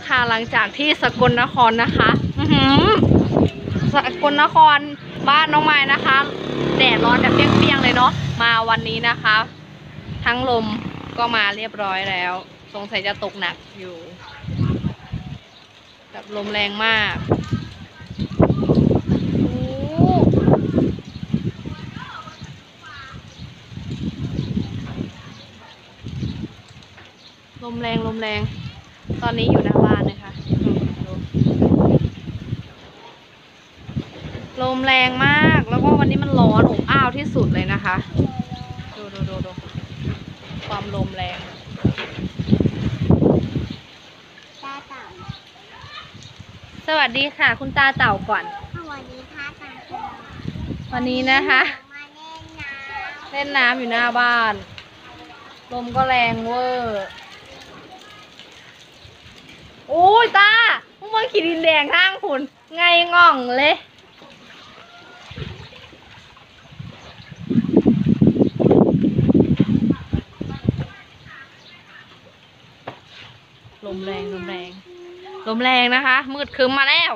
ค่ะหลังจากที่สกลนครนะคะสกลนครบ้านน้องไม้นะคะแดดร้อนแบบเปรี้ยงๆเลยเนาะมาวันนี้นะคะ ทั้งลมก็มาเรียบร้อยแล้วสงสัยจะตกหนักอยู่แบบลมแรงมากลมแรงตอนนี้อยู่หน้าบ้านนะคะลมแรงมากแล้วก็วันนี้มันร้อนอบอ้าวที่สุดเลยนะคะดูความลมแรงตาเต่าสวัสดีค่ะคุณตาเต่าก่อนสวัสดีค่ะตาเต่าวันนี้นะคะมาเล่นน้ำอยู่หน้าบ้านลมก็แรงเวอร์โอ้ยตาพวกมึงขี่ดินแดงทางคุณไงง่องเลยลมแรงนะคะมืดครึ้มมาแล้ว